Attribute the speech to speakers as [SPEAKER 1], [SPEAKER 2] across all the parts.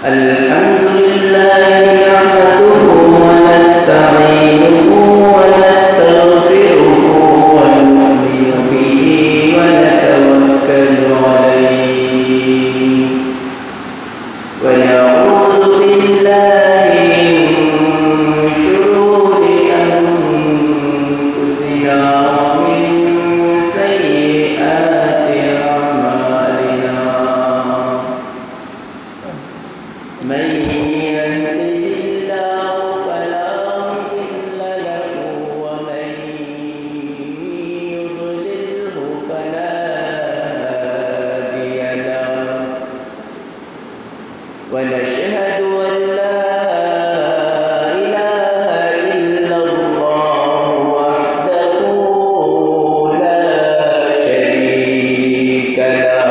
[SPEAKER 1] الحمد لله نحمده ونستعينه ونستغفره ونؤمن به ونتوكل عليه ونعوذ بالله من شرور أنفسنا ومن سيئات أعمالنا من يهده الله فلا مضل له ومن يضلله فلا هادي له ونشهد أن لا إله إلا الله وحده لا شريك له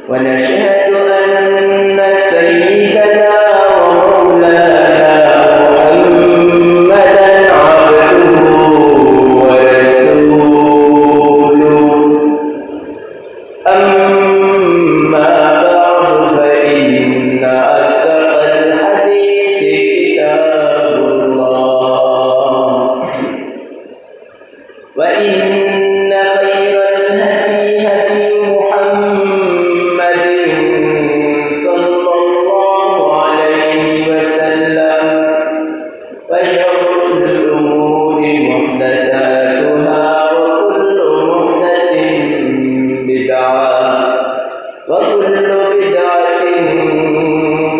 [SPEAKER 1] ونشهد أن سيدنا ومولانا محمدا عبده ورسوله أما بعد فإن أصدق الحديث كتاب الله وإن خير الهدي هدي محمد صلى الله عليه وسلم وشر الأمور محدثاتها وكل محدث بدعة وكل بدعة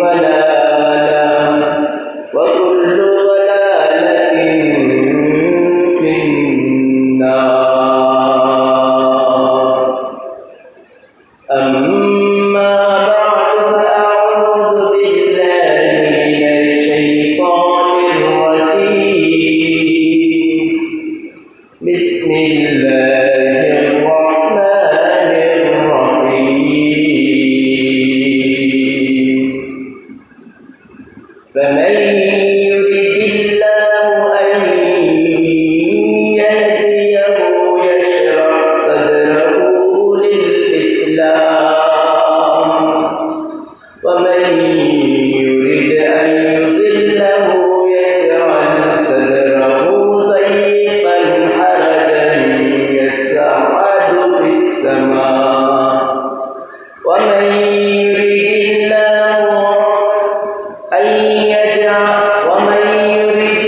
[SPEAKER 1] ضلالة وكل ضلالة في النار أما بعد فأعوذ بالله من الشيطان الرجيم بسم الله الرحمن الرحيم فمن يرد الله أن يهديه يشرح صدره للإسلام ومن يرد أن يضله يجعل صدره ضيقا حرجا يصعد في السماء ومن يرد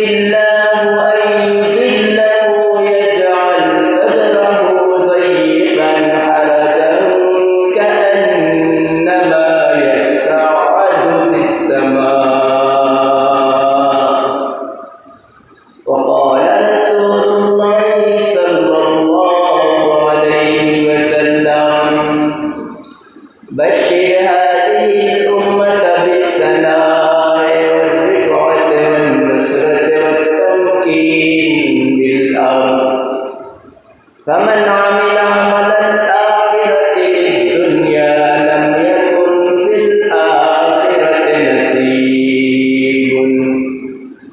[SPEAKER 1] الله أن يضله يجعل صدره ضيقا حرجا كأنما يصعد في السماء وقال رسول الله صلى الله عليه وسلم بشر هذه الأمة بالسناء والرفعة والنصرة والتمكين بالأرض فمن عمل عمل الآخرة للدنيا لم يكن في الآخرة نصيب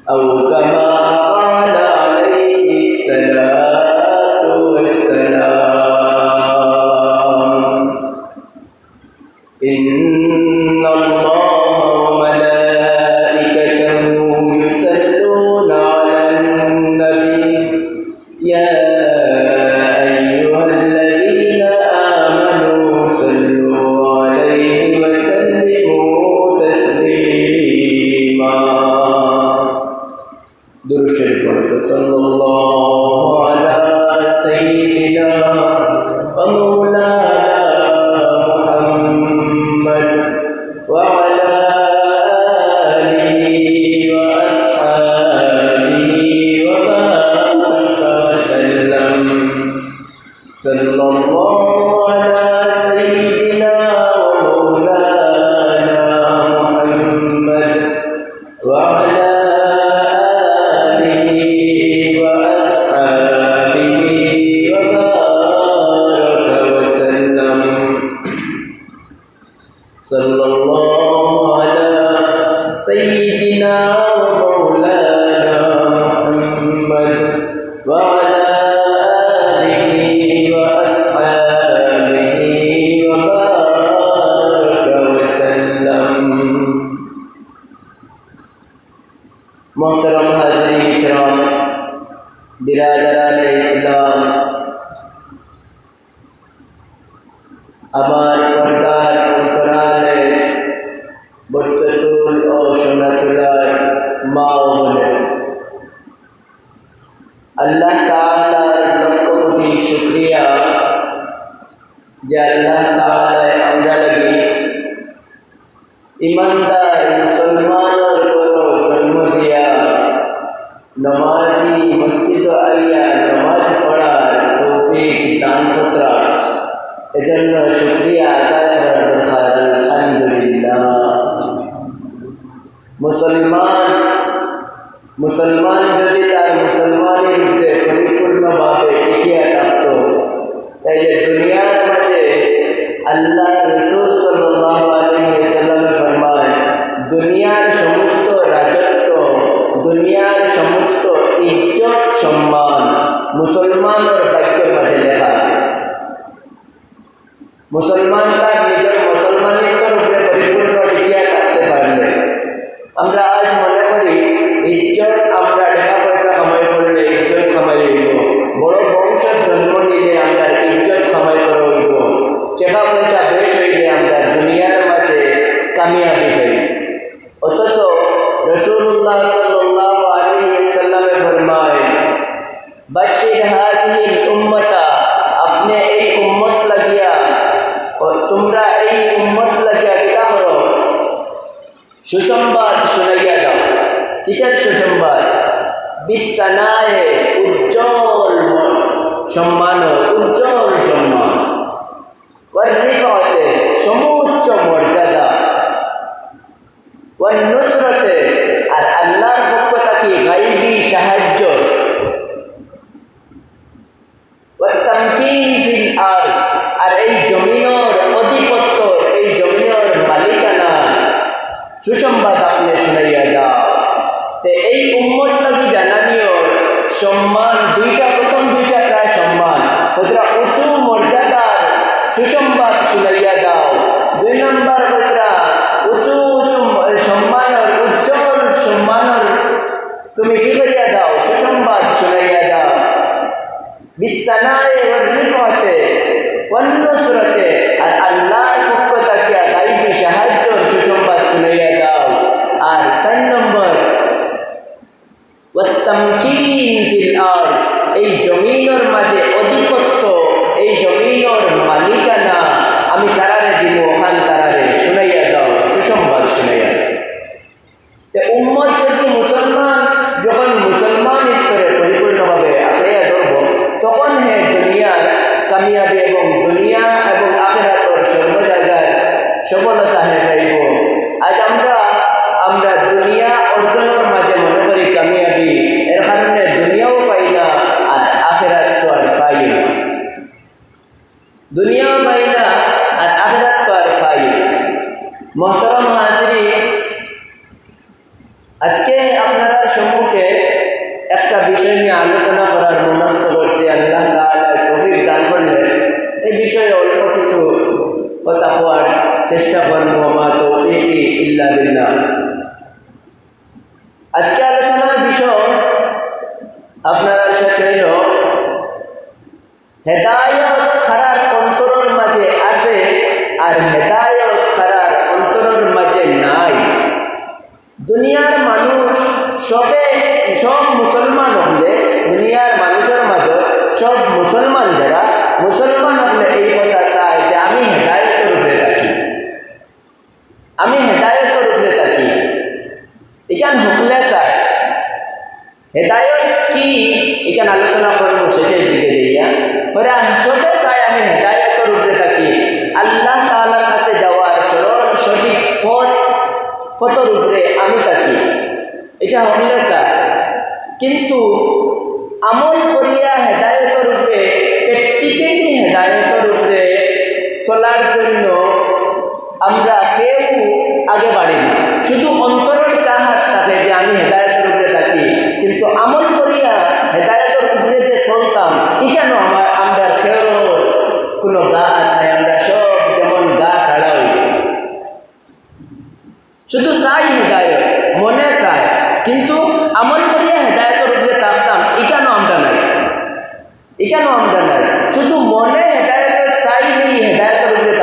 [SPEAKER 1] أو كما قال عليه الصلاة والسلام إن الله وملائكته يصلون على النبي يا أيها الذين آمنوا صلوا عليه وسلموا تسليما درود شريف صلى الله على سيدنا ومولانا محمد وعلى آله وأصحابه وبارك وسلم صلى الله على سيدنا ومولانا محمد وعلى آله وأصحابه وبارك وسلم صلى الله على سيدنا ومولانا محمد وعلى آله وأصحابه وبارك আমার পর্দার অন্তরালে বচ্চতুল ও সোনাতুলার মা ও বোনের, আল্লাহ তাআলার লক্ষ কোটি শুকরিয়া যে আল্লাহ তাআলায় আমরা লাগি ইমানদার মুসলমানের ঘরও জন্ম দিয়া নমাজি মসজিদ আইয়া নমাজ পড়ার তৌফিক দান করা, এজন্য শুকরিয়া আদায় করার দরকার। আলহামদুলিল্লাহ। মুসলমান যদি তার মুসলমানের উপরে পরিপূর্ণভাবে টিকিয়া থাকত, তাইলে দুনিয়ার মাঝে আল্লাহ রাসূল সাল্লাল্লাহু আলাইহি ওয়াসাল্লাম ফরমান, দুনিয়ার সমস্ত রাজত্ব, দুনিয়ার সমস্ত ইজ্জত সম্মান মুসলমানের ভাগ্যের মাঝে লেখা আছে। মুসলমান তার নিজের মুসলমানিত্বের উপরে পরিপূর্ণ টিকিয়া থাকতে পারলে, আমরা আজ মনে করি ইজ্জত, আমরা টাকা পয়সা কামাই করলে ইজ্জত কামাই হইব, বড় বংশের জন্ম নিলে আমরা ইজ্জত কামাই করা হইব, টাকা পয়সা বেশ হইলে আমরা দুনিয়ার মাঝে কামিয়াবি হই। অথচ রাসূলুল্লাহ সাল্লাল্লাহু আলাইহি ওয়াসাল্লামে ফরমায়, বাশির হাযিহিল উম্মাতা, আপনি এই উম্মত লাগিয়া, তোমরা এই উম্মত লাগিয়া কিতা করো, সুসংবাদ শুনাইয়া দাও। কিসের সুসংবাদ? বিসানায়ে, উজ্জ্বল সম্মান, উজ্জ্বল সম্মান, ওয়ারিফাতে, সমুচ্চ মর্যাদা, ওয়ান্নুসরাতে, আর আল্লাহর পক্ষ থেকে গায়বী সাহায্য, ওয়াত্তামকিন ফিল আরজ, আর এই জমিনের অধিপত্য, এই জমিনের মালিকানা সুসংবাদ আপনি শুনাইয়া দাও। তে এই উম্মত লাগি জানানিও সম্মান দুইটা, প্রথম দুইটা প্রায় সম্মান, ওরা উঁচু মর্যাদার সুসংবাদ শুনাইয়া দাও। দুই নম্বর ওরা উঁচু উঁচু সম্মানের, উজ্জ্বল সম্মানের তুমি কি করিয়া দাও, সুসংবাদ শুনাইয়া দাও। বিসানায়ে ওয়াল রিফাতে ওয়ান নুসরাতে, আর আল্লাহর পক্ষ থেকে গায়বী সাহায্যের সুসংবাদ শুনাইয়া দাও। আর 4 নম্বর ওয়াত্তামকিন ফিল আরজ, এই জমিনের মাঝে অধিপত্য, এই জমিনের মালিকানা আমি তারারে দিব, ওখান তারারে শুনাইয়া দাও, সুসংবাদ শুনাইয়া দাও। তে উম্মত যদি মুসলমান, যখন মুসলমান করে পরিপূর্ণভাবে আঁকড়াইয়া ধরব, তখন হে দুনিয়ার কামিয়াবি এবং দুনিয়া এবং আখিরাতের সর্ব জায়গায় সফলতা হে পাইব। আজ আমরা দুনিয়া অর্জনের মাঝে মনে করি কামিয়াবি, এর কারণে দুনিয়াও পাই না আর আখিরাত তো আর পাই না, দুনিয়াও পাই না আর আখিরাত তো আর পাই না। মুহতারাম হাজিরিন, আজকে আপনারা সম্মুখে একটা বিষয় নিয়ে আলোচনা করার মনস্থ করছি। আল্লাহ তাআলা তৌফিক দান করলে এই বিষয়ে অল্প কিছু কথা হওয়ার চেষ্টা করব। মা তৌফিকি ইল্লা বিল্লাহ। আজকে আলোচনার বিষয় আপনারা সাথে হেদায়ত খারার অন্তরের মাঝে আছে আর হেদায়ত খারার অন্তরের মাঝে নাই। দুনিয়ার মানুষ সব মুসলমান হলে, দুনিয়ার মানুষের মাঝে সব মুসলমান, যারা মুসলমান হলে এই কথা চায় যে আমি হেদায়তের উপরে থাকি, আমি হেদায়তের উপরে থাকি। এখান হকলে চায় হেদায়ত কি, এখান আলোচনা করবো শেষের দিকে যাইয়া। ওরা সবে চায় আমি হেদায়তের উপরে থাকি, আল্লাহ তাআলার কাছে যাওয়ার সরল সঠিক পথের উপরে আমি থাকি, এটা হকলে চায়। কিন্তু আমল করিয়া হেদায়তের উপরে, প্র্যাকটিক্যালি হেদায়তের উপরে চলার জন্য আমরা কেউ আগে বাড়ি না। শুধু অন্তরের চাহাত থাকে যে আমি হেদায়তের উপরে থাকি, কিন্তু আমল করিয়া হেদায়তের উপরে যে চলতাম, এখানে আমরা কেউ কোনো গা নাই, আমরা সব যেমন গা ছাড়া হই। শুধু চাই হেদায়ত, মনে চায়, কিন্তু আমল করিয়া হেদায়তের উপরে থাকতাম, এখানেও আমরা নাই, এখানেও আমরা নাই। শুধু মনে হেদায়তের চাইলেই হেদায়তের উপরে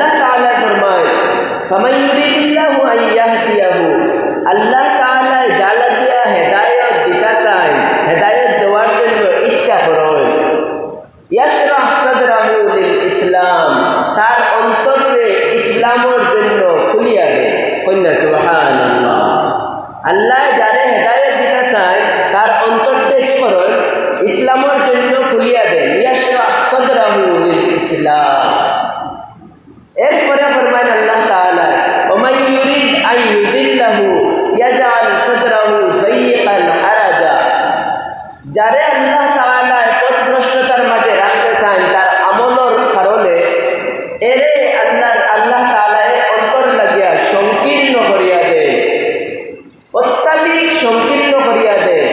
[SPEAKER 1] আল্লাহ তাআলা ফরমায় ফামান ইউরিদিল্লাহু আন ইয়াহদিয়াহু, আল্লাহ তাআলা যারা দিয়া হেদায়েত দিতে চান, হেদায়েত দেওয়ার জন্য ইচ্ছা করেন, ইয়াশরাহ সাদরাহু লিল ইসলাম, তার অন্তরে ইসলামের জন্য খুলিয়া দেয়। কন্যা সুবহানাল্লাহ। আল্লাহ যারে হেদায়েত দিতে চান তার অন্তরটা কি করেন? ইসলামের জন্য খুলিয়া দেন। ইয়াশরাহ সাদরাহু লিল ইসলাম। এরপরে ফরমান আল্লাহ তাআলা ওমান ইউরিদ আন ইউজিল্লাহু ইয়াজআল সাদরাহু যায়িকান হারাজা, যারে আল্লাহ তাআলা পথভ্রষ্টতার মাঝে রাখতে চান তার আমলের কারণে এরে আল্লাহ তাআলা অন্তর লাগিয়া সংকীর্ণ করিয়া দেয়, অত্যাধিক সংকীর্ণ করিয়া দেয়।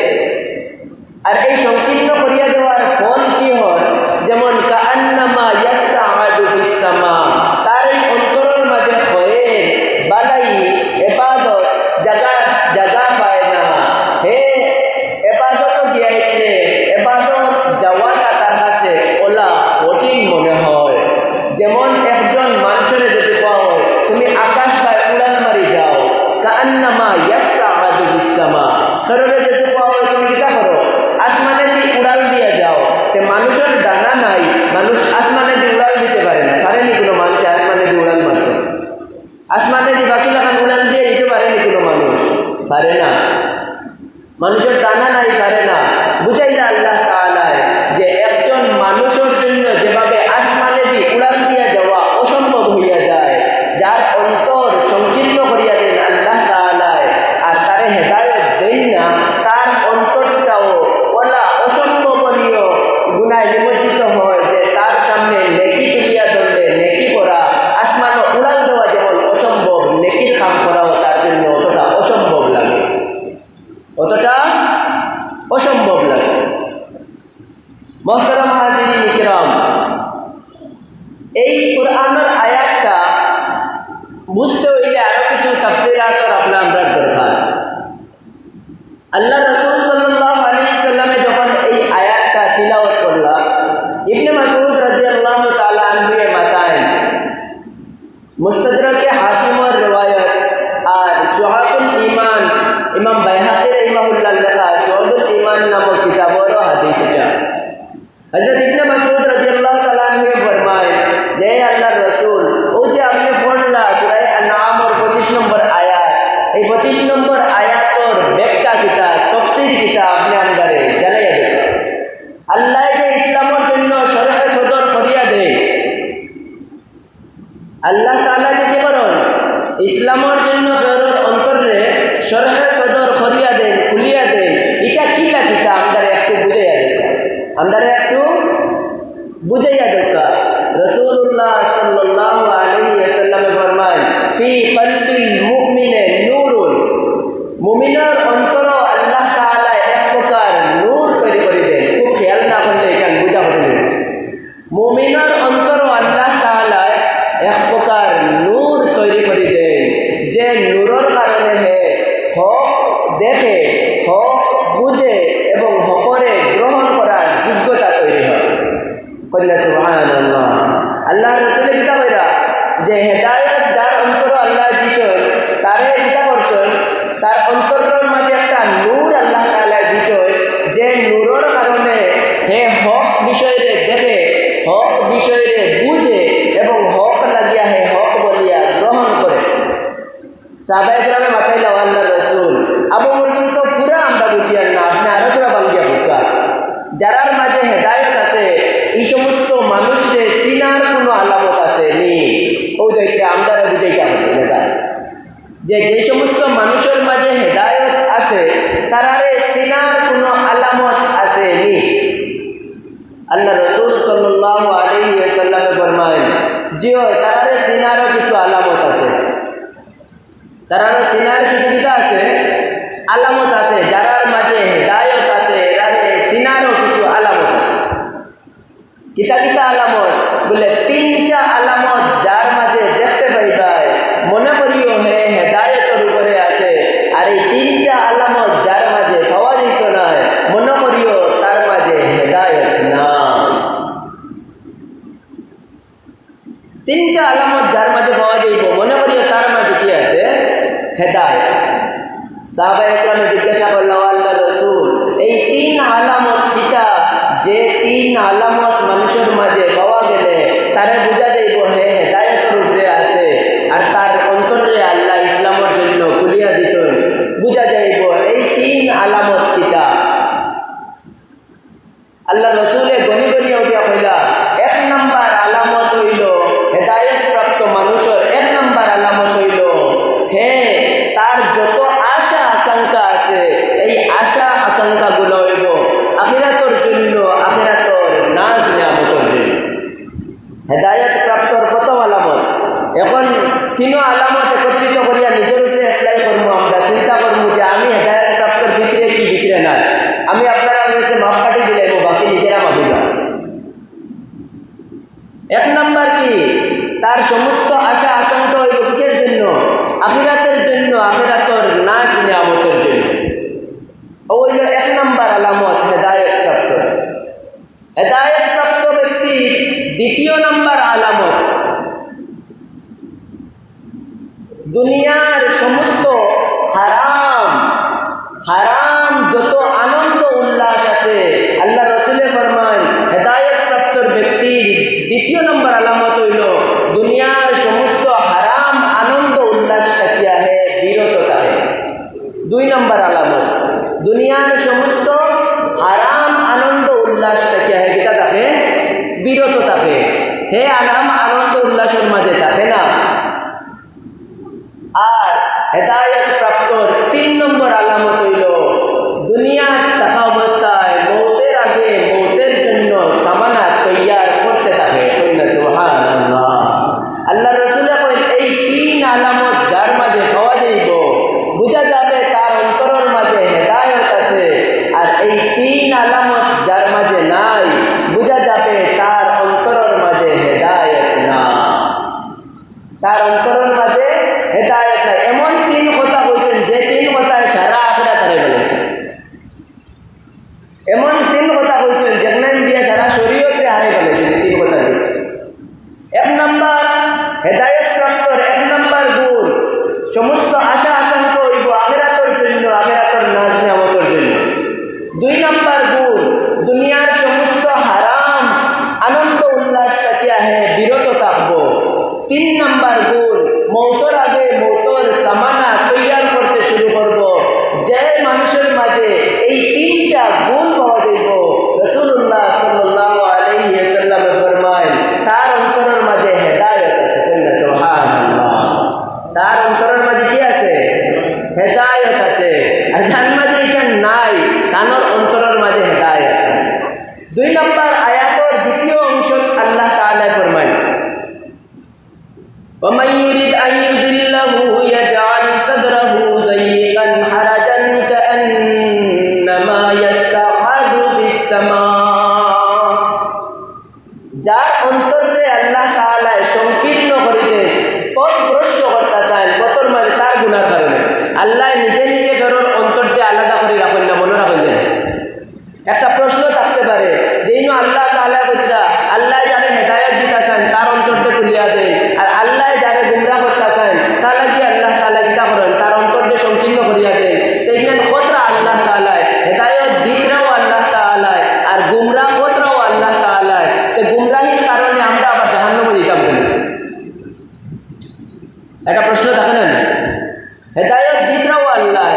[SPEAKER 1] আর এই সংকীর্ণ করিয়া দেওয়ার ফল কি হয়? যেমন কাআন্নামা ইয়াসআদু ফিস সামা, তার এই অন্তরের মাঝে খয়ের বালাই ইবাদত জায়গা পায় না। হে ইবাদত গিয়াইলে ইবাদত যাওয়াটা তার কাছে ওলা কঠিন মনে হয়। যেমন একজন মানুষের যদি পাওয়া হয় তুমি আকাশটায় উড়াল মারি যাও, কাআন্নামা ইয়াসআদু ফিস সামা, সরলে যদি পাওয়া হয় তুমি কিতা করো? আসমানে দিয়ে উড়াল দিয়ে যাও। তে মানুষের ডানা নাই, মানুষ আসমানে দিয়ে উড়াল দিতে পারে না। পারেনি কোনো মানুষ আসমানে দিয়ে উড়াল মারতে? আসমানে দিয়ে বাকি লাখান উড়াল দিয়ে দিতে পারেনি কোনো মানুষ? পারে না। মানুষের ডানা নাই, পারে না। বুঝাইলা আল্লাহ তাআলা যে একজন মানুষের জন্য যেভাবে আসমানে দিয়ে উড়াল দিয়ে যাওয়া অসম্ভব হইয়া যায়, যার অন্তর সংকীর্ণ করিয়া দেন আল্লাহ তাআলা আর তারে হেদায়েত দেন না, তার অন্তরটাও ওলা অসম্ভবনীয় গুনায় নিমজ্জিত হয় যে তার সামনে নেকি তুলিয়া ধরলে নেকি করা, আসমানে উড়াল দেওয়া যেমন অসম্ভব, নেকির কাম করাও তার জন্য অতটা অসম্ভব লাগে, অতটা অসম্ভব লাগে। মুহতারাম হাজিরিন ইকরাম, এই কোরআনের আয়াতটা বুঝতে হইলে আরো কিছু তাফসীরাতের আমরা দরকার। আল্লাহ রাসূল সাল্লাল্লাহু আলাইহি সাল্লামে যখন এই আয়াতটা তিলাওয়াত করলা, ইবনে মাসউদ রাদিয়াল্লাহু তাআলা আনহু এর মাতায় মুস্তাদরাকে হাকিমের riwayat আর শুআবুল ঈমান ইমাম বাইহাকী রাহিমাহুল্লাহ লেখা শুআবুল ঈমান নামক কিতাবের হাদিস এটা। হযরত ইবনে মাসউদ রাদিয়াল্লাহু তাআলা আনহু ফরমায় যে আল্লাহর রাসূল, ও যে আপনি পড়লা সূরা আন-নামের 25 নম্বর আয়াত, এই 25 নম্বর আয়াতের ব্যাখ্যা কিতা, তাফসীর কিতা আপনি আমদারে জানাইয়া দেন। আল্লাহ যে ইসলামের জন্য শরহে সদর করিয়া দেন, আল্লাহ তাআলা যে কি করেন ইসলামের জন্য শরীর অন্তরে শরহে সদর করিয়া দেন, খুলিয়া দেন, এটা কিলা কিতা আমদারে একটু বুঝাইয়া দেন, আমদারে একটু বুঝাইয়া দরকার। রাসূলুল্লাহ সাল্লাল্লাহু আলাইহি ওয়াসাল্লাম ফরমান ফি কলবিল মুমিনে নূরুন, মুমিনের অন্তর আল্লাহ তাআলা এক প্রকার নূর তৈরি করে দেন। খুব খেয়াল না করলে এখান বুঝা হবে না। মুমিনের অন্তর আল্লাহ তাআলা এক প্রকার নূর তৈরি করে দেন, যে নূরের কারণে হে হক দেখে, হক বুঝে এবং হকরে গ্রহণ করার যোগ্যতা তৈরি হয়। কন্যা সুবহানাল্লাহ। আল্লাহ রাসূল কিতা কইরা যে হেদায়েত যার অন্তর আল্লাহ দিছেন তারে কিতা করছেন, তার অন্তরের মাঝে একটা নূর আল্লাহ তাআলা দিছেন, যে নূরের কারণে হে হক বিষয়ে দেখে, হক বিষয়ে বুঝে এবং হক লাগিয়া হে হক বলিয়া গ্রহণ করে। সাহাবায়ে কেরামে মাথাইলা আল্লাহর রাসূল আবু পর্যন্ত পুরা আমরা বুঝিয়ান না, আপনি আরো তোরা বাঙ্গিয়া বুঝা। যারার মাঝে হেদায়েত আছে এই সমস্ত মানুষের সিনার কোনো আলামত আছে নি, ও দেখে আমরা বুঝাইতে হবে না যে যে সমস্ত মানুষের মাঝে হেদায়েত আছে তারারে সিনার কোনো আলামত আছে নি। আল্লাহ রাসূল সাল্লাল্লাহু আলাইহি ওয়াসাল্লাম ফরমায় যে তারারে সিনারও কিছু আলামত আছে, তারারে সিনার কিছু কিতা আছে, আলামত আছে। যারার মাঝে হেদায়েত আছে এরারে সিনারও কিছু আলামত আছে। কিতা কিতা আলামত বলে, তিনটা আলামত যার মাঝে দেখতে পাইবাই মনে করিও হে হেদায়েতের উপরে আছে, আর এই তিনটা আলামত যার মাঝে পাওয়া যেত না মনে করিও তার মাঝে হেদায়েত না। তিনটা আলামত যার হেদায়েত। সাহাবায়ে কেরামে জিজ্ঞাসা করল, আল্লাহর রাসূল, এই 3 আলামত কিতা, যে 3 আলামত মানুষের মাঝে পাওয়া গেলে তারে বুঝা যাইব হে হেদায়েতের উপরে আছে, আর তার অন্তরে আল্লাহ ইসলামের জন্য খুলিয়া দিছেন, বুঝা যাইব এই 3 আলামত কিতা। আল্লাহ রসুলে গনি গনিয়া উঠিয়া কইলা, 1 নাম্বার আলামত হইল হেদায়েত প্রাপ্ত মানুষের 1 নাম্বার আলামত হইল হে তার যত আশা আকাঙ্ক্ষা আছে এই আশা আকাঙ্ক্ষাগুলো হইব আখিরাতের জন্য, আখিরাতের নাজ নিয়ামতের জন্য। হেদায়েত প্রাপ্তর প্রথম আলামত। এখন 3 আলামত একত্রিত করিয়া নিজের উপরে অ্যাপ্লাই করবো। আমরা চিন্তা করবো যে আমি হেদায়েত প্রাপ্তর ভিতরে কি ভিতরে না। আমি আপনারা কাছে মাপ কাটি দিলাম, বাকি নিজেরা মাপিবা। 1 নাম্বার কি, তার সমস্ত আশা আকাঙ্ক্ষা হইব কিসের জন্য? আখিরাতের জন্য, আখিরাতের নাজ নিয়ামতের জন্য। হইল 1 নাম্বার আলামত হেদায়েত প্রাপ্ত। হেদায়েত প্রাপ্ত ব্যক্তির 2 নাম্বার আলামত, দুনিয়ার সমস্ত হারাম হারাম যত আনন্দ উল্লাস আছে, আল্লাহ রসুলে ফরমান হেদায়েত প্রাপ্তর ব্যক্তির 2 নম্বর আলামত হইল দুনিয়ার সমস্ত হারাম আনন্দ উল্লাস থাকিয়া হে বিরত থাকে। 2 নম্বর আলামত, দুনিয়ার সমস্ত হারাম আনন্দ উল্লাস থাকিয়া হে কিতা থাকে? বিরত থাকে। হে আরাম আনন্দ উল্লাসের মাঝে থাকে না। আর হেদায়েত প্রাপ্তর 3 নম্বর আলামত হইল দুনিয়ার থাকা অবস্থায় মৌতের আগে মৌতের জন্য সামানা তৈয়ার করতে থাকে। সুবহানাল্লাহ। আল্লাহ রাসূল কইল এই 3 আলামত যার মাঝে পাওয়া যাইব, বুঝা যাবে তার অন্তরের মাঝে হেদায়েত আছে। আর এই 3 আলামত যার মাঝে নাই, বুঝা যাবে তার অন্তরের মাঝে হেদায়েত না, তার অন্তরের মাঝে হেদায়েত নাই। এমন 3 কথা বলছেন যে 3 কথায় সারা আখিরাত হারাই ফেলেছে। এমন 3 কথা বলছেন যেখানে দিয়ে সারা শরীয়তরে হারাই ফেলেছে। 3 কথার ভিতরে 1 নাম্বার হেদায়েত প্রাপ্তর 1 নাম্বার গুণ, সমস্ত আশা আকাঙ্ক্ষা হইব আখিরাতের জন্য, আখিরাতের নাজ নিয়ামতের জন্য। 2 নাম্বার গুণ, দুনিয়ার সমস্ত হারাম আনন্দ উল্লাস থাকিয়া হে বিরত থাকব। 3 নাম্বার গুণ, মৌতর আগে মৌতর সামানা তৈয়ার করতে শুরু করব। যে মানুষের মাঝে এই 3টা গুণ পাওয়া যাইব, রাসূলুল্লাহ সাল্লাল্লাহু আলাইহি ওয়াসাল্লাম ফরমায় তার অন্তরের মাঝে হেদায়েত আছে। সুবহানাল্লাহ। তার অন্তরের মাঝে কি আছে? হেদায়েত আছে। আর যার মাঝে এটা নাই, তার অন্তরের মাঝে হেদায়েত। 2 নম্বর আয়াতের 2য় অংশ আল্লাহ তাআলা ফরমায় ومن يريد أن يذله يجعل صدره ضيقا حرجا كأنما يصعد في السماء। যার অন্তরে আল্লাহ তাআলা সংকীর্ণ করিতে পথভ্রষ্ট করতেছেন, পথর মাঝে তার গুনার কারণে আল্লাহ নিজে নিজে ফেরর অন্তরকে আলাদা করে রাখেন না। মনে রাখেন যেন একটা প্রশ্ন থাকতে পারে যেইন আল্লাহ তাআলা কইরা আল্লাহ যারে হেদায়েত দিতেছেন তার অন্তরকে খুলিয়া দেন, আর আল্লাহ যারে গুমরাহ করতেছেন তার লাগি আল্লাহ তাআলা কিতা করেন? তার অন্তরকে সংকীর্ণ করিয়া দেন। এইখানে খতরা আল্লাহ তাআলা, হেদায়েত দিকরাও আল্লাহ তাআলা, আর গুমরাহ খতরাও আল্লাহ তাআলা। তো গুমরাহির কারণে আমরা আবার জাহান্নামে যেতাম কেন? একটা প্রশ্ন থাকে না? হেদায়েত দিকরাও আল্লাহ,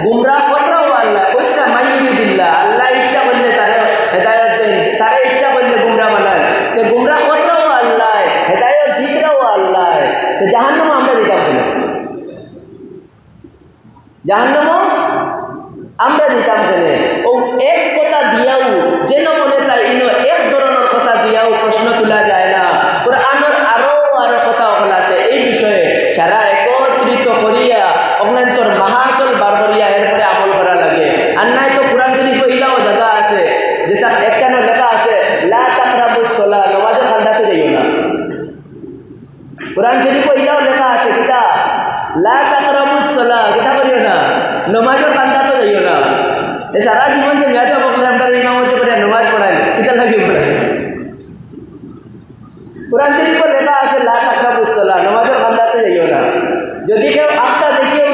[SPEAKER 1] গুমরাহ খতরাও আল্লাহ। খতরা মাইয়ুরিদিল্লাহ, আল্লাহ ইচ্ছা করলে তারে হেদায়েত দেন, তারে ইচ্ছা করলে গুমরাহ বানান। তো গুমরাহ খতরাও আল্লাহ, হেদায়েত দিকরাও আল্লাহ। তো জাহান্নামে আমরা যেতাম কেন? জাহান্নামে আমরা যেতাম কেন? ও এক কথা দিয়াও যেন মনে চাই ইনো এক ধরনের কথা দিয়াও প্রশ্ন তোলা যায় না। কোরআনের আরো কথা ওগুলো আছে এই বিষয়ে। সারা একত্রিত করিয়া অগ্নান্তর মাহাসল বার করিয়া এরপরে আমল করা লাগে। আর নাই তো কোরআন শরীফ ইলাও জায়গা আছে যেসা একখানে লেখা আছে লা তাকরাবুস সালাহ, নামাজের খান্দাতে যাইও না। কোরআন শরীফ ইলাও লেখা আছে কিতা লা তাকরাবুস সালাহ, কিতা করিও না, নামাজের খান্দাতে যাইও না। সারা জীবন যে মেসা বকলে আমরা ইমামতি করে নামাজ পড়ায় কিতা লাগে পড়ায়? কোরআন শরীফে লেখা আছে লা তাকরাবুস সালাহ, নামাজের খান্দাতে যাইও না। যদি কেউ আত্মা দেখিয়েও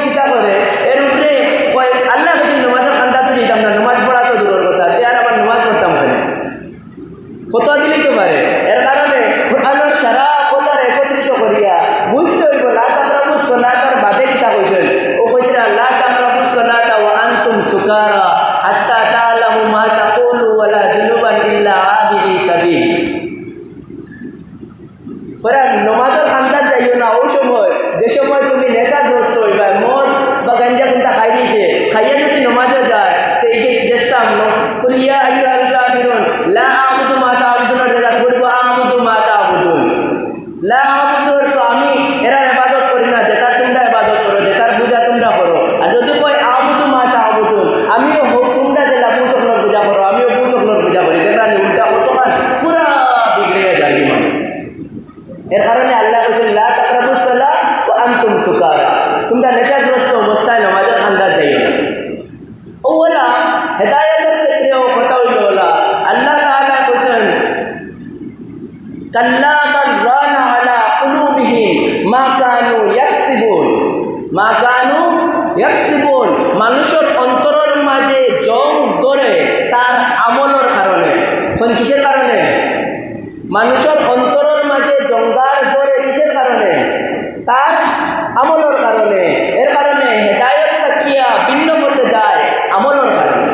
[SPEAKER 1] সুকারা, তোমরা নেশাগ্রস্ত অবস্থায় নামাজের আন্দাজ যাইও না। ওলা হেদায়েতের ক্ষেত্রেও কথা হইল ওলা আল্লাহ তাআলা বলেন কাল্লা বাল রানা আলা কুলুবিহিম মা কানু ইয়াকসিবুন, মা কানু ইয়াকসিবুন, মানুষের অন্তরের মাঝে জং ধরে তার আমলের কারণে। কোন কিসের কারণে? মানুষের অন্তরের মাঝে জঙ্গার ধরে কিসের কারণে? তার আমলের কারণে। এর কারণে হেদায়েত তাকিয়া ভিন্ন পথে যায় আমলের কারণে।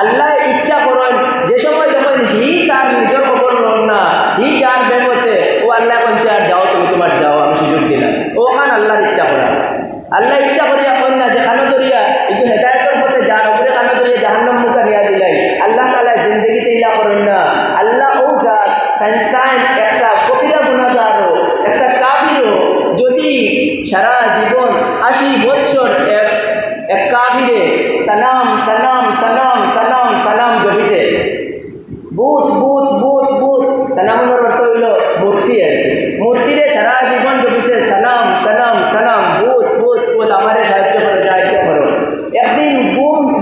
[SPEAKER 1] আল্লাহ ইচ্ছা করেন যে সময় যখন হি তার নিজের খবর লন না, হি যার বেপথে, ও আল্লাহ বলতে আর যাও, তুমি তোমার যাও, আমি সুযোগ দিলাম। ওখান আল্লাহর ইচ্ছা করা। আল্লাহ ইচ্ছা করিয়া কন না যে খানো দরিয়া কিন্তু হেদায়েতের পথে যার উপরে খানো দরিয়া জাহান্নাম মুখা নিয়া দিলাই। আল্লাহ তাআলা জিন্দগিতে ইলা করেন না। আল্লাহ ও যার ইনসান একটা কবিরা গুনাহগারও একটা কাফিরও যদি সারা জীবন 80 বছর এক কাফিরে সালাম সালাম সালাম সালাম সালাম জপিছে, বুত বুত বুত বুত, সালামের অর্থ হইল মূর্তি। আর মূর্তিরে সারা জীবন জপিছে সালাম সালাম সালাম, বুত বুত বুত, আমারে সাহায্য করো সাহায্য করো। একদিন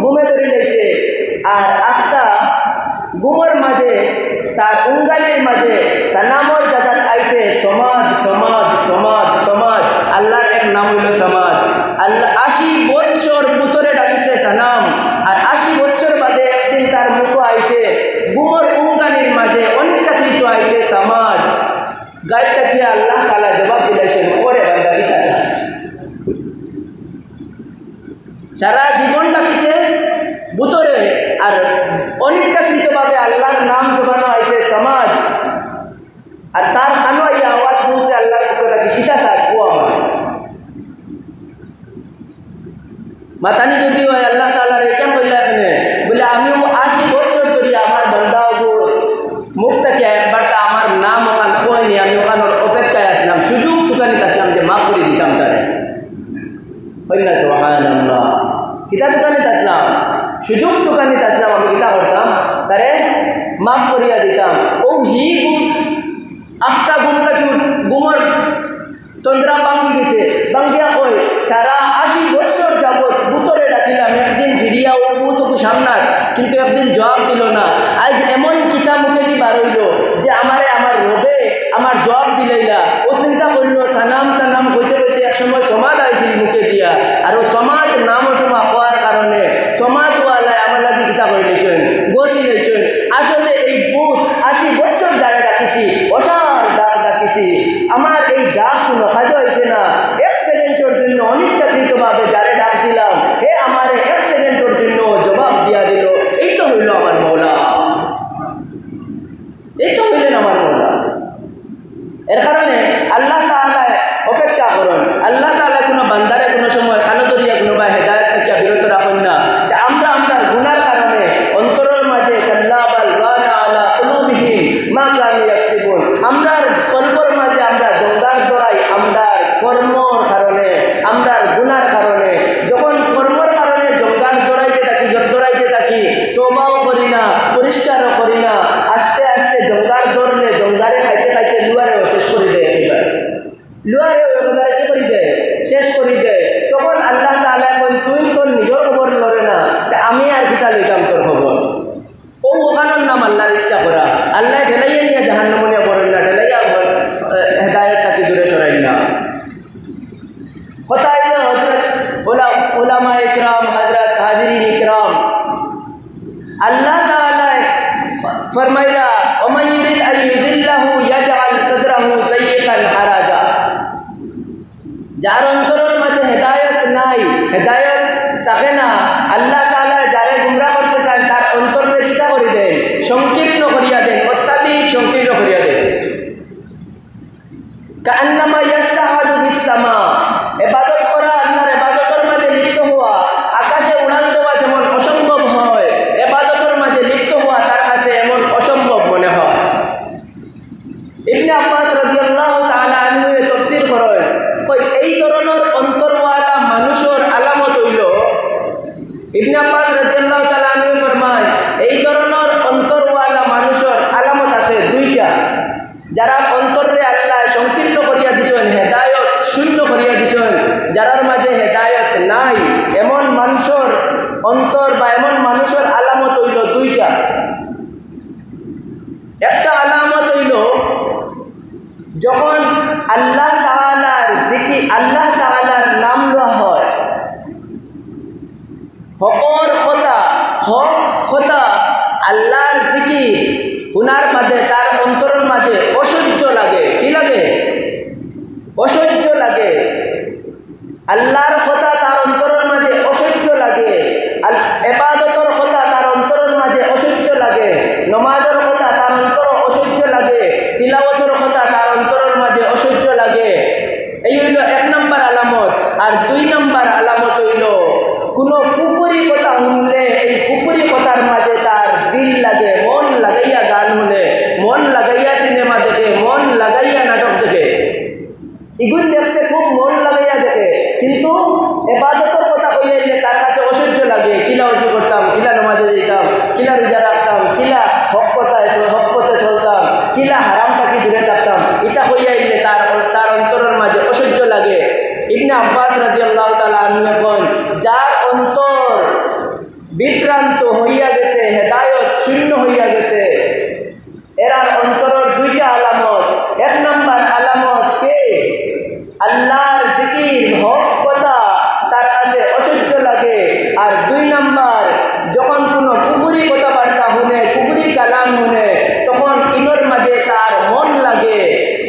[SPEAKER 1] ঘুমে ধরে লেগেছে আর একটা ঘুমের মাঝে তার উঙ্গালের মাঝে সালামর জায়গাত আইছে সমাজ সমাজ সমাজ সমাজ। আল্লাহর এক নাম হইল সমাজ। আল্লাহ 80 বছর পুতরে ডাকিছে সালাম, আর 80 বছর বাদে একদিন তার মুখ আইছে ঘুমের উঙ্গালির মাঝে অনিচ্ছাকৃত আইছে সমাজ। গাইডটা কি আল্লাহ তাআলা জবাব দিলেছেন, ওরে বান্দা বিকাশ সারা জীবন ডাকিছে বুতরে আর অনিচ্ছাকৃতভাবে আল্লাহর নাম জবানো আইছে সমাজ। আর তার খানো এই আওয়াজ শুনছে আল্লাহর পক্ষ থেকে, কিতা চাস ও আমার মাতানি যদি হয় আল্লাহ তাআলার কেন বললা এখানে বলে আমিও 80 বছর ধরে আমার বান্দাও মুখ থেকে একবার আমার নাম ওখান হয়নি, আমি ওখানোর অপেক্ষায় আসলাম, সুযোগ তুকানিতে আসলাম যে মাফ করে দিতাম তারে। হয় না সুবহানাল্লাহ, কিতা তুকানিতে আসলাম, সুযোগ তুকানিতে আসলাম, আমি কিতা করতাম তারে মাফ করিয়া দিতাম। ও হি আফতা গুমটা কি গুমর তন্দ্রা ভাঙ্গি গেছে, ভাঙ্গিয়া কই সারা 80 বছর যাবৎ বুতরে ডাকিলাম, একদিন ফিরিয়া ও বুতকে সামনাত, কিন্তু একদিন জবাব দিল না। আজ এমন কিতা মুখে দি বার হইল যে আমারে আমার রবে আমার জবাব দিলাইলা। ও চিন্তা করলো সানাম সানাম কইতে কইতে একসময় সমাজ আইছিল মুখে দিয়া, আর ও সমাজ নাম ওঠা হওয়ার কারণে সমাজওয়ালায় আমার লাগে কিতা করিলেছেন, গছিলেছেন। আসলে এই বুত 80 বছর যারা ডাকিছি অসার ডাক ডাকিছি, আমার এই ডাক কোনো কাজ হয়েছে না। 1 সেকেন্ডের জন্য অনিচ্ছাকৃতভাবে যারে ডাক দিলাম, হে আমার 1 সেকেন্ডের জন্য জবাব দিয়া দিল। এই তো হইল আমার মৌলা, এই তো হইলেন আমার মৌলা। এর কারণে আল্লাহ তাআলা অপেক্ষা করেন। আল্লাহ তাআলা কোনো বান্দারে কোনো সময় খানো দরিয়া কোনো বা হেদায়েত থেকে বিরত রাখেন না। আমরা আমরার গুনার কারণে অন্তরের মাঝে কাল্লা বাল রানা আলা কুলুবিহিম মা কানু ইয়াকসিবুন, আমরার কলবর মাঝে আমরা জঙ্গার দরাই আমরার কর্মর কারণে, আমরার গুনার কারণে। যখন কর্মর কারণে জঙ্গার দরাইতে থাকি তওবাও করি না, পরিষ্কারও করি না, আস্তে আস্তে জঙ্গার ধরলে জঙ্গারে খাইতে খাইতে লুয়ারেও শেষ করে দেয়। একেবারে লুয়ারেও একেবারে কি করে দেয়, শেষ করে দেয়। তখন আল্লাহ তাআলা কই তুই তোর নিজের খবর লড়ে না, আমি আর কিতা লইতাম তোর খবর। ও ওখানোর নাম আল্লাহর ইচ্ছা করা। আল্লাহ ঠেলাইয়া নিয়ে জাহান্নামে নিয়ে পড়েন না, ঠেলাইয়া হেদায়েত তাকে দূরে সরাইন না। কথা হইল হযরত উলামা ইকরাম, হযরত হাজিরিন ইকরাম, আল্লাহ তাআলা ফরমাইরা ওমান ইউরিদ আন ইউযিল্লাহু ইয়াজআল সাদরাহু যায়িকান হারাজা, যার অন্তরের মাঝে হেদায়েত নাই, হেদায়েত থাকে না, আল্লাহ তাআলা যারে গুমরাহ করতে চান তার অন্তরে কিতা করে দেন, সংকীর্ণ করিয়া দেন, অত্যাধিক সংকীর্ণ করিয়া দেন। কান্নামা ইয়াসআদু ফিস সামা, ইবাদত করা, আল্লাহর ইবাদতের মাঝে লিপ্ত হওয়া, আকাশে উড়াল দেওয়া যেমন অসম্ভব হয়, ইবাদতের মাঝে লিপ্ত হওয়া তার কাছে এমন অসম্ভব মনে হয়। ইবনে আব্বাস রাদিয়াল্লাহু তাআলা আনহু তাফসীর করেন, কই এই ধরনের অন্তরওয়ালা মানুষের আলামত হইল, ইবনে আব্বাস রাদিয়াল্লাহু তাআলা আনহু ফরমায় এই ধরনের অন্তরওয়ালা মানুষের আলামত আছে 2টা। যারা অন্তরে আল্লাহ সংকীর্ণ করিয়া দিছেন, হেদায়েত শূন্য করিয়া দিছেন, যারার মাঝে হেদায়ত নাই, এমন মানুষের অন্তর বা এমন মানুষের আলামত হইল দুইটা। একটা আলামত হইল যখন আল্লাহ তাআলার জিকির, আল্লাহ তাআলার নাম লওয়া হয়, হকর কথা আল্লাহর জিকির হুনার মাঝে তার অন্তরের মাঝে অসহ্য লাগে। কি লাগে? অসহ্য লাগে। আল্লাহর কথা তার অন্তরের মাঝে অসহ্য লাগে, ইবাদতের কথা তার অন্তরের মাঝে অসহ্য লাগে, নামাজের কথা তার অন্তর অসহ্য লাগে, তিলাওয়াতের কথা তার অন্তরের মাঝে অসহ্য লাগে। এই হইল 1 নম্বর আলামত। আর 2 নম্বর আলামত হইল কোনো কুফরি কথা শুনলে এই কুফরি কথার মাঝে তার দিল লাগে, মন লাগাইয়া গান শুনে, মন লাগাইয়া সিনেমা দেখে, মন লাগাইয়া নাটক দেখে। এগুলো দেখতে খুব মন লাগাইয়া দেখে, কিন্তু ইবাদতের কথা কইলে তার কাছে অসহ্য লাগে। কিলা উজু করতাম, কিলা নামাজে যেতাম, কিলা রোজা রাখতাম, কিলা হক পথে চলতাম, কিলা হারাম থাকি দূরে থাকতাম, এটা কইলে তার অন্তরের মাঝে অসহ্য লাগে। ইবনে আব্বাস রাদিয়াল্লাহু তাআলা আনহু বলেন, যার অন্তর বিভ্রান্ত হইয়া গেছে, হেদায়েত শূন্য হইয়া গেছে, এরার অন্তরের 2টা আলামত। 1 নম্বর আলামত কে? আল্লাহর জিকির, হক কথা তার কাছে অসহ্য লাগে। আর 2 নম্বর, যখন কোনো কুফরি কথাবার্তা শুনে, কুফরি কালাম শুনে, তখন ইনোর মাঝে তার মন লাগে,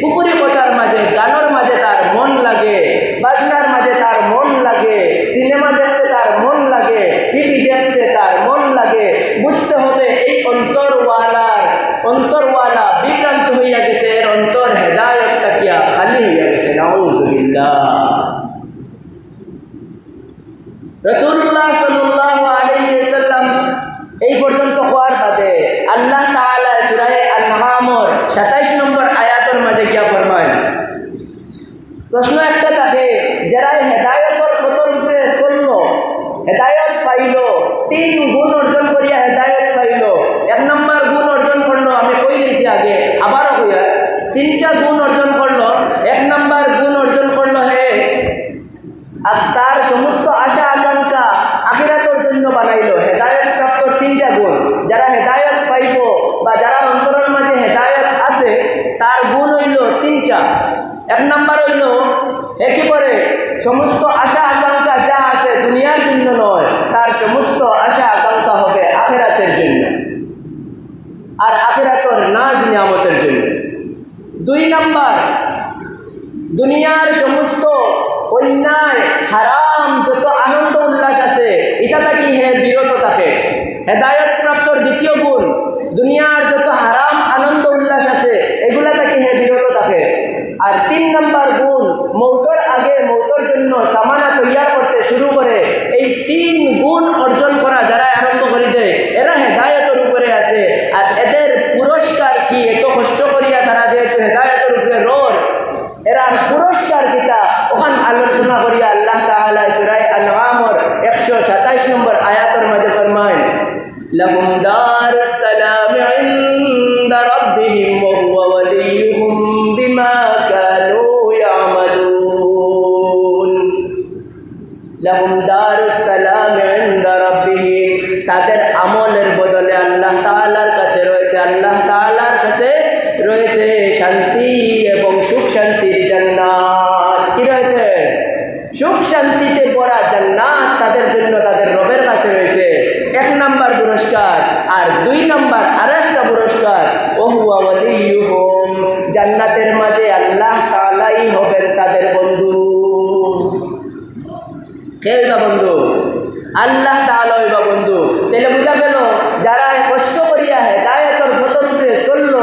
[SPEAKER 1] কুফরি কথার মাঝে, গানের মাঝে তার মন লাগে, বাজনার মাঝে তার মন লাগে, সিনেমা দেখতে তার মন লাগে, টিভি দেখতে তার মন লাগে। বুঝতে হবে এই অন্তরওয়ালা বিভ্রান্ত হইয়া গেছে, এর অন্তর হেদায়েত তাকিয়া খালি হইয়া গেছে। নাউযুবিল্লাহ। রাসূলুল্লাহ সাল্লাল্লাহু আলাইহি ওয়াসাল্লাম এই পর্যন্ত হওয়ার বাদে আল্লাহ তাআলা সূরা আন-নামের 27 নম্বর আয়াতের মাঝে গিয়া ফরমায়, প্রশ্ন একটা থাকে, যারা হেদায়েতের পথের উপরে চলল, হেদায়েত পাইল, 3 গুণ অর্জন করিয়া হেদায়েত পাইল। 1 নম্বর গুণ অর্জন করলো, আমি কই লইছি আগে, আবারও কইয়া 3টা গুণ অর্জন করলো। 1 নম্বর গুণ অর্জন করলো আর তার সমস্ত আশা আকাঙ্ক্ষা আখিরাতের জন্য বানাইল। হেদায়েত প্রাপ্তর 3টা গুণ। যারা হেদায়েত পাইব বা যারা অন্তরের মাঝে হেদায়েত আছে, তার গুণ হইল 3টা। 1 নম্বর হইল একেবারে সমস্ত আশা আকাঙ্ক্ষা যা আছে দুনিয়ার জন্য নয়, তার সমস্ত আশা আকাঙ্ক্ষা হবে আখিরাতের জন্য আর আখিরাতের নাজ নিয়ামতের জন্য। 2 নম্বর, দুনিয়ার সমস্ত অন্যায় হারাম যত আনন্দ উল্লাস আছে এটা থাকি বিরত থাকে। হেদায়েত প্রাপ্তর 2য় গুণ, দুনিয়ার যত হারাম আনন্দ উল্লাস আছে এগুলা থাকি বিরত থাকে। আর 3 নম্বর গুণ, মৌতের আগে মৌতের জন্য সামানা তৈয়ার করতে শুরু করে। এই 3 গুণ অর্জন করা যারা আরম্ভ করে দেয়, এরা হেদায়েতের উপরে আছে। আর এদের পুরস্কার কি? এত কষ্ট করিয়া তারা যেহেতু হেদায়েতের উপরে রোর, এরা পুরস্কার কিতা ওখান আলোচনা করিয়া আল্লাহ তাআলা সূরা আন-নামের 127 নম্বর আয়াতের মাঝে ফরমায়, লাহুম দারুস সালাম ইনদা রাব্বিহিম ওয়া হুয়া ওয়ালিয়ুহুম বিমা কানু ইয়ামালুন। লাহুম দারুস সালাম ইনদা রাব্বিহিম, তাদের আমলের বদলে আল্লাহ তাআলার কাছে রয়েছে, আল্লাহ তাআলার কাছে রয়েছে শান্তি এবং সুখ শান্তির জান্নাত। কি রয়েছে? সুখ শান্তিতে ভরা জান্নাত তাদের জন্য তাদের রবের কাছে রয়েছে। 1 নম্বর পুরস্কার। আর 2 নম্বর আরেকটা পুরস্কার, ওহুয়া ওয়ালিয়ুহুম, জান্নাতের মাঝে আল্লাহ তাআলাই হবেন তাদের বন্ধু। কে হইবা বন্ধু? আল্লাহ তাআলা হইবা বন্ধু। তাহলে বোঝা গেল যারা কষ্ট করিয়া হেদায়েতের পথের উপরে চলল,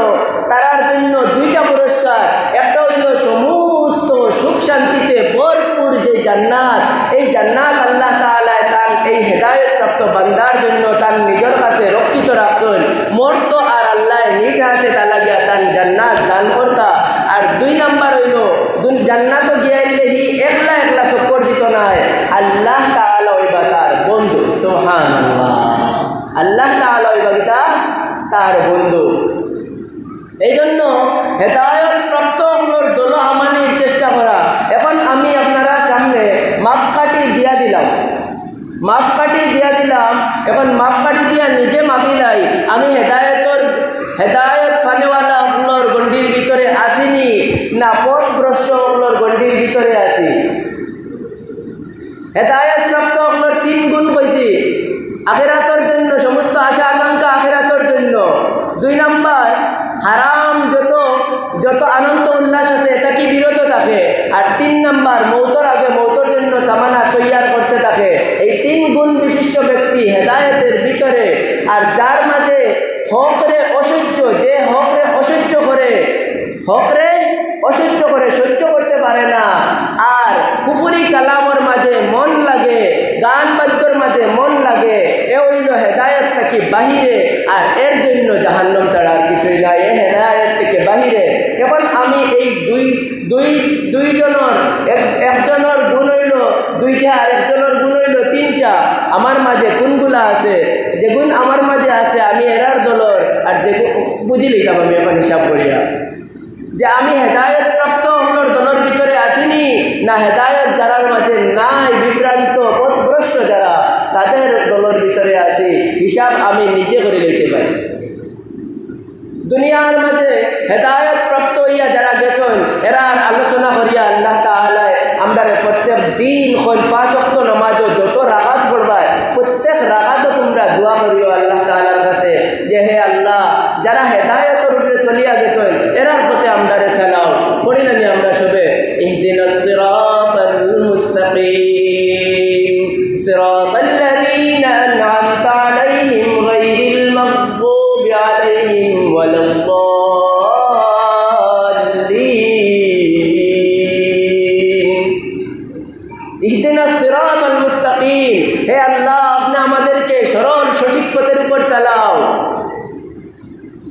[SPEAKER 1] তার জন্য 2টা পুরস্কার। একটা হইল সমস্ত সুখ শান্তিতে ভরপুর যে জান্নাত, এই জান্নাত আল্লাহ তাআলা তার এই হেদায়েত প্রাপ্ত বান্দার জন্য তার নিজের কাছে রক্ষিত রাখছেন। মরত আর আল্লাহ নিজ হাতে তালা গিয়া তার জান্নাত দান করতা। আর 2 নম্বর হইল জান্নাত গিয়াইলে হি একলা চক্কর দিত নাই, আল্লাহ তাআলা হইবা তার বন্ধু। সুবহানাল্লাহ, আল্লাহ তাআলা হইবা কিতা? তার বন্ধু। এই জন্য হেদায়েত প্রাপ্ত দোলা আমানির চেষ্টা করা। এখন আমি আপনারা সামনে হেদায়েত প্রাপ্ত হলোর 3 গুণ কইছি। আখিরাতের জন্য, সমস্ত আশা আকাঙ্ক্ষা আখিরাতের জন্য। 2 নাম্বার, হারাম যত আনন্দ উল্লাস আছে এটা কি বিরত থাকে। আর 3 নাম্বার, মৌতর আগে মৌতর জন্য সামানা তৈয়ার করতে থাকে। এই 3 গুণ বিশিষ্ট ব্যক্তি হেদায়েতের ভিতরে। আর যার মাঝে হকরে অসহ্য, যে হকরে অসহ্য করে, সহ্য করতে পারে না, আর কুফরি কালামর মাঝে মন লাগে, গান বাদ্যর মাঝে মন লাগে, এ হইল হেদায়েত নাকি বাহিরে। আর এর জন্য জাহান্নাম ছাড়া আর কিছুই নাই, এ হেদায়েত থেকে বাহিরে। এখন আমি এই দুইজনের, একজনের গুণ হইল 2টা, আর একজনের গুণ হইল 3টা। আমার মাঝে কোনগুলা আছে, যে গুণ আমার মাঝে আছে আমি এরার দলর, আর যে বুঝিলেই যাব আমি এখন হিসাব করিয়া যে আমি হেদায়েত প্রাপ্ত হলোর দলের ভিতরে আসিনি না হেদায়েত যারার মাঝে নাই, বিভ্রান্ত পথভ্রষ্ট যারা, তাদের দলের ভিতরে আসি। হিসাব আমি নিজে করে লইতে পারি। দুনিয়ার মাঝে হেদায়েত প্রাপ্ত হইয়া যারা গেছেন, এরার আলোচনা করিয়া আল্লাহ তাআলা আমরা প্রত্যেক দিন 5 ওয়াক্ত নামাজও যত রাকাত পড়বায়, প্রত্যেক রাকাতও তোমরা দোয়া করিও আল্লাহ তাআলার কাছে যে হে আল্লাহ, যারা হেদায়েতের উপরে চলিয়া গেছেন এরার প্রতি আমরা সালাম পড়িনা নি আমরা সবে ইহদিনাস সিরাতাল মুস্তাকিম সিরাতাল লাযীনা আন'আমতা আলাইহিম গায়রিল মাগদুবি আলাইহিম ওয়ালাদ-দাল্লিন। ইহদিনাস সিরাতাল মুস্তাকিম, হে আল্লাহ আপনি আমাদেরকে সরল সঠিক পথের উপর চালাও।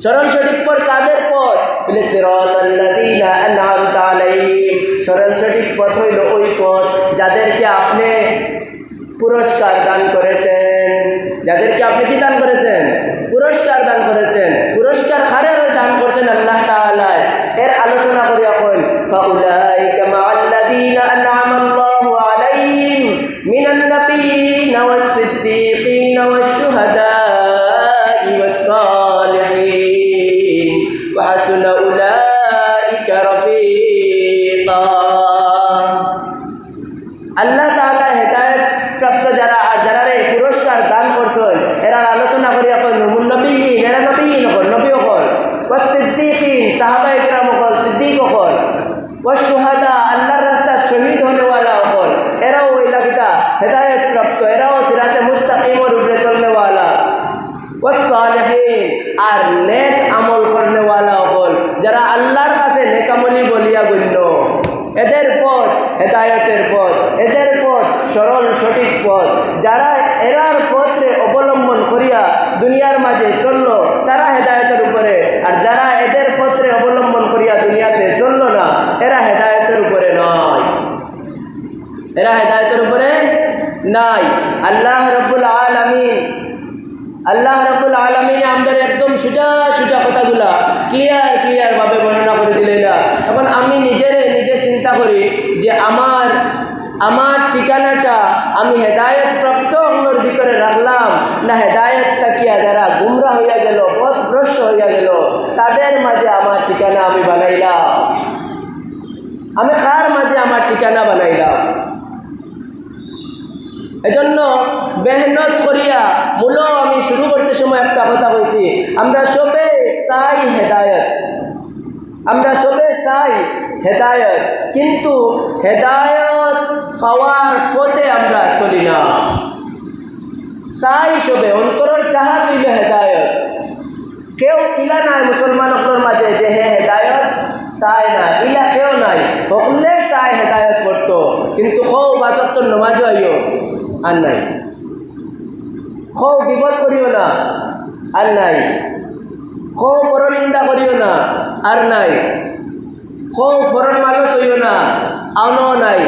[SPEAKER 1] সরল সঠিক পথ কাদের পথ? বলে সিরাতাল লাযীনা আন'আমতা আলাইহিম, সরল সঠিক পথ হইল ওই পথ যাদেরকে আপনি পুরস্কার দান করেছেন। যাদেরকে আপনি কি দান করেছেন? পুরস্কার দান করেছেন। পুরস্কার কারে দান করছেন? আল্লাহ তাআলা। এর আলোচনা করি এখন ফাউলাইকা মা'আল্লাযীনা আন'আমাল্লাহু আলাইহিম মিনান নাবিয়্যিনা ওয়াস-সিদ্দীকিনা ওয়াশ-শুহাদা'i ওয়াস-সালিহিন ওয়া হাসুনা উলাইকা রাফীকা। আল্লাহ তাআলা হেদায়েত প্রাপ্ত যারা আর যারা পুরস্কার দান করছেন এরার আলোচনা করি এখন নবীন, এরা নবীন হল, নবী হল, ওয়াস-সিদ্দীকিন সাহাবায়ে কেরাম হল, সিদ্দিক হল, ওয়াশ-শুহাদা আল্লাহর রাস্তায় শহীদ হনেওয়ালা হল, এরাও ওইলাকিতা হেদায়েত প্রাপ্ত, এরাও সিরাতে মুস্তাকিমের উপরে চলনেওয়ালা, ওয়াস-সালিহিন আর নেক আমল করনেওয়ালা হল, যারা আল্লাহর কাছে নেকামলি বলিয়া গণ্য। এদের পথ হেদায়েতের পথ, এদের পথ সরল সঠিক পথ। যারা এরার পথে অবলম্বন করিয়া দুনিয়ার মাঝে চলল তারা হেদায়েতের উপরে, আর যারা এদের পথে অবলম্বন করিয়া দুনিয়াতে চলল না এরা হেদায়েতের উপরে নয়, এরা হেদায়েতের উপরে নাই। আল্লাহ রাব্বুল আলামিন আমাদের একদম সোজা কথাগুলা ক্লিয়ার ভাবে বর্ণনা করে দিলেন। এখন আমি নিজে চিন্তা করি যে আমার ঠিকানাটা আমি হেদায়েত প্রাপ্ত হলোর ভিতরে রাখলাম না হেদায়েতটা কিয়া যারা গুমরা হইয়া গেল, পথভ্রষ্ট হইয়া গেল, তাদের মাঝে আমার ঠিকানা আমি বানাইলাম। আমি কার মাঝে আমার ঠিকানা বানাইলাম? এজন্য মেহনত করিয়া মূল আমি শুরু করতে সময় একটা কথা কইছি, আমরা সবে চাই হেদায়েত, আমরা সবে চাই হেদায়েত, কিন্তু হেদায়েত পাওয়ার পথে আমরা চলি না। চাই সবে, অন্তরের চাহা হইল হেদায়েত। কেউ ইলা নাই মুসলমানদের মাঝে যে হে হেদায়েত চায় না, ইলা কেউ নাই। সকলে চায় হেদায়েত করতো, কিন্তু খৌ বাসত্তর নমাজও আইও আর নাই, খৌ বিপদ করিও না আর নাই, খৌ পরনিন্দা করিও না আর নাই, খৌ ফরন মালস হইও না আউনও নাই,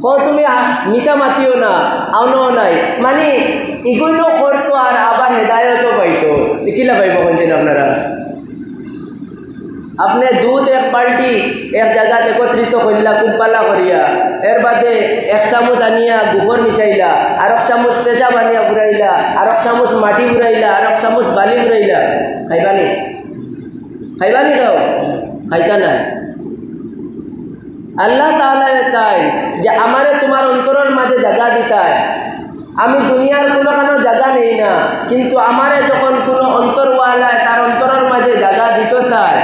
[SPEAKER 1] খৌ তুমি মিশা মাতিও না আউনও নাই। মানে এগুলো করতো আর আবার হেদায়তও পাইতো, কিলা পাইব কোনদিন আপনারা? আপনি দুধ এক বাল্টি এক জায়গাত একত্রিত করলা কুম্পালা করিয়া, এর বাদে 1 চামচ আনিয়া গোবর মিশাইলা, আর 1 চামচ পেশাব আনিয়া ঘুরাইলা, আর 1 চামচ মাটি ঘুরাইলা, আর 1 চামচ বালি ঘুরাইলা, খাইবানি? খাইবানি? খাও? খাইতা নাই। আল্লাহ তাআলা চাই যে আমারে তোমার অন্তরের মাঝে জায়গা দিতায়। আমি দুনিয়ার কোনো জায়গা নেই না, কিন্তু আমারে যখন কোনো অন্তরওয়ালায় তার অন্তরের মাঝে জায়গা দিত চায়,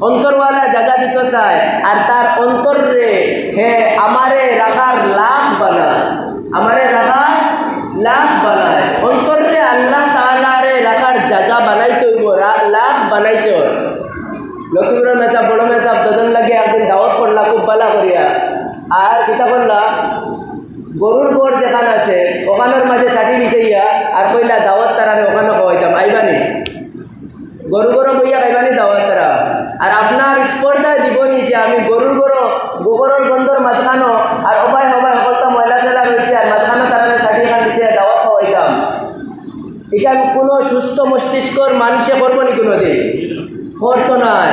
[SPEAKER 1] অন্তরওয়ালা জায়গা দিত চায়, আর তার অন্তরে হে আমারে রাখার লাভ বানায়, আমারে রাখার লাভ বানায়। অন্তরে আল্লাহ তাআলারে রাখার জায়গা বানাইতে হইব, লাভ বানাইতে হয়। লক্ষ্মীপুরের মেসাব বড় মেসাব দুজন লাগে একদিন দাওয়াত করলা খুব ভালো করিয়া, আর কিতা করলা গরুর গড় যেখানে আছে ওখানের মাঝে ছাটি বিছাইয়া আর কইলা দাওয়াত তারারে ওখানে খাওয়াইতাম, আইবানি গরু গরু বইয়া খাইবানি দাওয়াত তারা। আর আপনার স্পর্ধায় দিবনি যে আমি গরুর গরু গোবরের গন্ধর মাঝখানো আর অবাই হবাই সকলটা ময়লা চেলা রয়েছে আর মাঝখানো তারারে ছাটি খান দিছে দাওয়াত খাওয়াইতাম। এখান কোনো সুস্থ মস্তিষ্কর মানুষে করবো নি কোনো দিন, করতো নাই।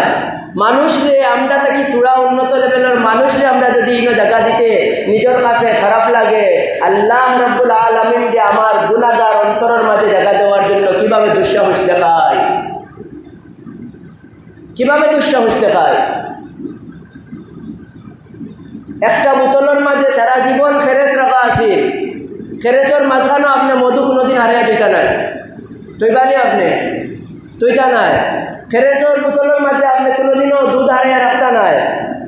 [SPEAKER 1] মানুষরে আমরা থাকি তোরা উন্নত লেভেলের মানুষরে আমরা যদি ইনো জায়গা দিতে নিজের কাছে খারাপ লাগে, আল্লাহ রাব্বুল আলামিন যে আমার গুনাহগার অন্তরের মাঝে জায়গা দেওয়ার জন্য কিভাবে দুঃসাহস দেখায়, কিভাবে দুঃসাহস দেখায়। একটা বোতলের মাঝে সারা জীবন খেরেস রাখা আছে, খেরেসের মাঝখানে আপনি মধু কোনোদিন হারিয়ে দিতে নাই, তৈবানি আপনি তৈতা নাই। খেরেসর বোতলের মাঝে আপনি কোনোদিনও দুধ হারিয়ে রাখতা নাই,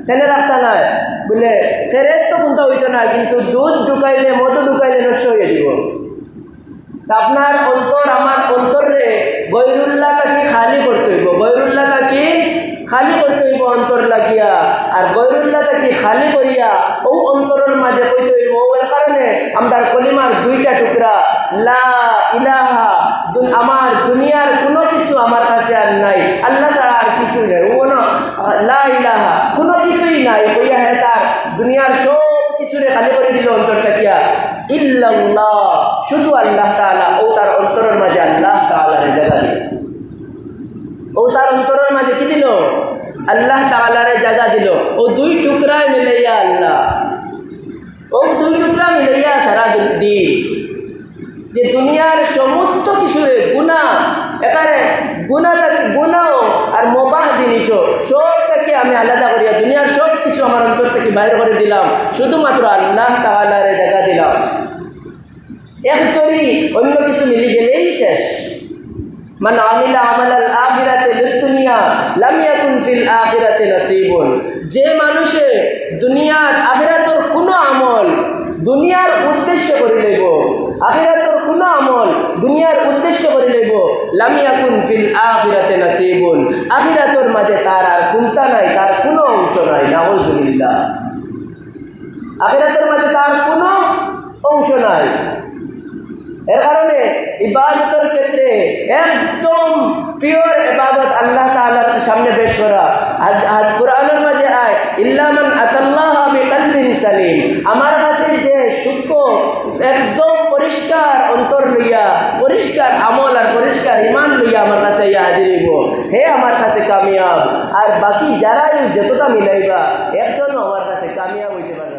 [SPEAKER 1] ফেনে রাখতা নাই, বলে খেরেস তো কোনটা হইতো না, কিন্তু দুধ ঢুকাইলে মধু ঢুকাইলে নষ্ট হয়ে দিব। আপনার অন্তর আমার অন্তরে গৈরুল্লাহকে খালি করতে হইব, গৈরুল্লাহকে খালি করতে হইব অন্তর লাগিয়া। আর গৈরুল্লাহকে খালি করিয়া ও অন্তরের মাঝে কইতে হইব। ওর কারণে আমরা কলিমার দুইটা টুকরা লা ইলাহা, আমার দুনিয়ার কোনো কিছু আমার কাছে আর নাই, আল্লাহ ছাড়া আর কিছু নেই, ও না লা ইলাহা কোনো কিছুই নাই কইয়া হে তার দুনিয়ার সব কিছুরে খালি করে দিল অন্তরটা কিয়া ইল্লাল্লাহ, শুধু আল্লাহ তাআলা। ও তার অন্তরের মাঝে আল্লাহ তাআলার জায়গা দিল, ও তার অন্তরের মাঝে কি দিল আল্লাহ তাআলার জায়গা দিল। ও দুই টুকরায় মিলাইয়া আল্লাহ, ও দুই টুকরা মিলাইয়া সারা দিন যে দুনিয়ার সমস্ত কিছুরে গুনাহ, এখানে গুনাহ আর মোবাহ জিনিসও সবটাকে আমি আলাদা করিয়া দুনিয়ার সব কিছু আমার অন্তর থেকে বাইর করে দিলাম, শুধুমাত্র আল্লাহ তাআলার জায়গা দিলাম। একচুয়ালি অন্য কিছু মিলি গেলেই শেষ। মান আমিলা আমালাল আখিরাতি লিদ-দুনিয়া লাম ইয়াকুন ফিল আখিরাতি নাসিবুন। যে মানুষে দুনিয়ার আখিরাতের কোনো আমল দুনিয়ার উদ্দেশ্য করে লইব, আখিরাতের কোনো আমল দুনিয়ার উদ্দেশ্য করে লইব, লাম ইয়াকুন ফিল আখিরাতি নাসিবুন, আখিরাতের মাঝে তার আর কোনটা নাই, তার কোনো অংশ নাই। নাউযুবিল্লাহ, আখিরাতের মাঝে তার কোনো অংশ নাই। এর কারণে ইবাদতের ক্ষেত্রে একদম পিওর ইবাদত আল্লাহ তাআলার সামনে পেশ করা। আর কোরআনের মাঝে আয় ইল্লা মান আতাল্লাহা বিকলবিন সালিম, আমার কাছে যে সূক্ষ্ম একদম পরিষ্কার অন্তর লইয়া পরিষ্কার আমল আর পরিষ্কার ঈমান লইয়া আমার কাছে ইয়া হাজির হইব, হে আমার কাছে কামিয়াব। আর বাকি যারাই যতটা মিলাইবা একজনও আমার কাছে কামিয়াব হইতে পারে।